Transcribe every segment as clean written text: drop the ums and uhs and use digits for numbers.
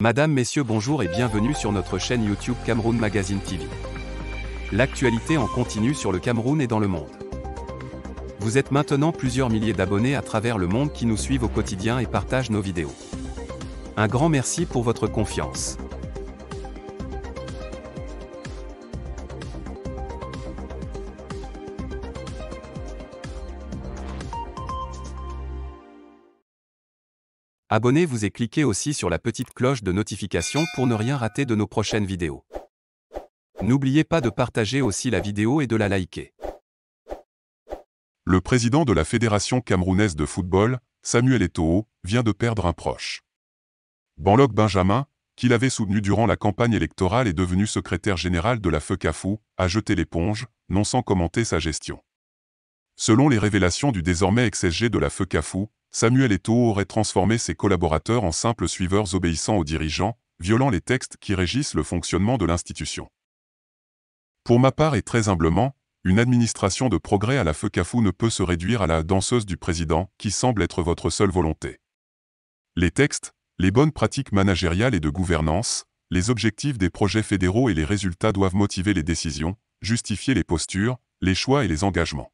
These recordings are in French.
Madame, Messieurs, bonjour et bienvenue sur notre chaîne YouTube Cameroun Magazine TV. L'actualité en continu sur le Cameroun et dans le monde. Vous êtes maintenant plusieurs milliers d'abonnés à travers le monde qui nous suivent au quotidien et partagent nos vidéos. Un grand merci pour votre confiance. Abonnez-vous et cliquez aussi sur la petite cloche de notification pour ne rien rater de nos prochaines vidéos. N'oubliez pas de partager aussi la vidéo et de la liker. Le président de la Fédération camerounaise de football, Samuel Eto'o, vient de perdre un proche. Banlok Benjamin, qu'il avait soutenu durant la campagne électorale et devenu secrétaire général de la FECAFOU, a jeté l'éponge, non sans commenter sa gestion. Selon les révélations du désormais ex-SG de la FECAFOU, Samuel Eto'o aurait transformé ses collaborateurs en simples suiveurs obéissant aux dirigeants, violant les textes qui régissent le fonctionnement de l'institution. Pour ma part et très humblement, une administration de progrès à la FECAFOU ne peut se réduire à la danseuse du président, qui semble être votre seule volonté. Les textes, les bonnes pratiques managériales et de gouvernance, les objectifs des projets fédéraux et les résultats doivent motiver les décisions, justifier les postures, les choix et les engagements.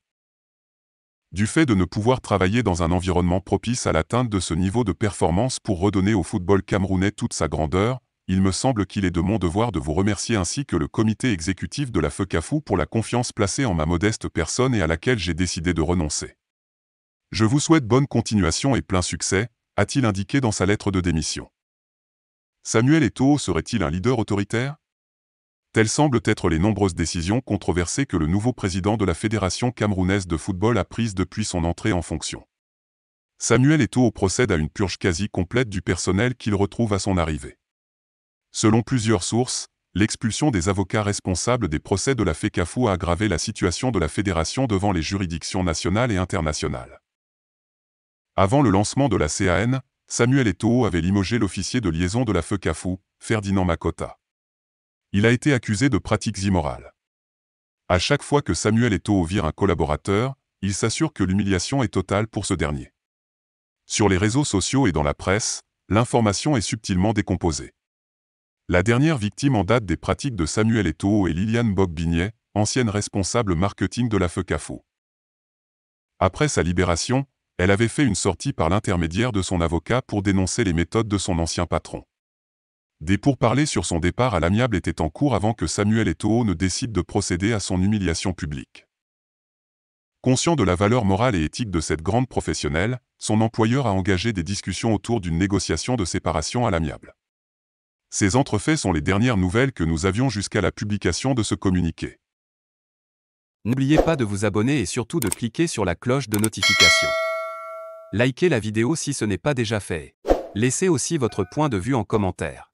Du fait de ne pouvoir travailler dans un environnement propice à l'atteinte de ce niveau de performance pour redonner au football camerounais toute sa grandeur, il me semble qu'il est de mon devoir de vous remercier ainsi que le comité exécutif de la FECAFOU pour la confiance placée en ma modeste personne et à laquelle j'ai décidé de renoncer. Je vous souhaite bonne continuation et plein succès, a-t-il indiqué dans sa lettre de démission. Samuel Eto'o serait-il un leader autoritaire ? Telles semblent être les nombreuses décisions controversées que le nouveau président de la Fédération camerounaise de football a prises depuis son entrée en fonction. Samuel Eto'o procède à une purge quasi complète du personnel qu'il retrouve à son arrivée. Selon plusieurs sources, l'expulsion des avocats responsables des procès de la FECAFOU a aggravé la situation de la fédération devant les juridictions nationales et internationales. Avant le lancement de la CAN, Samuel Eto'o avait limogé l'officier de liaison de la FECAFOU, Ferdinand Makota. Il a été accusé de pratiques immorales. À chaque fois que Samuel Eto'o vire un collaborateur, il s'assure que l'humiliation est totale pour ce dernier. Sur les réseaux sociaux et dans la presse, l'information est subtilement décomposée. La dernière victime en date des pratiques de Samuel Eto'o est Liliane Bogbignet, ancienne responsable marketing de la FECAFOU. Après sa libération, elle avait fait une sortie par l'intermédiaire de son avocat pour dénoncer les méthodes de son ancien patron. Des pourparlers sur son départ à l'amiable étaient en cours avant que Samuel Eto'o ne décide de procéder à son humiliation publique. Conscient de la valeur morale et éthique de cette grande professionnelle, son employeur a engagé des discussions autour d'une négociation de séparation à l'amiable. Ces entrefaits sont les dernières nouvelles que nous avions jusqu'à la publication de ce communiqué. N'oubliez pas de vous abonner et surtout de cliquer sur la cloche de notification. Likez la vidéo si ce n'est pas déjà fait. Laissez aussi votre point de vue en commentaire.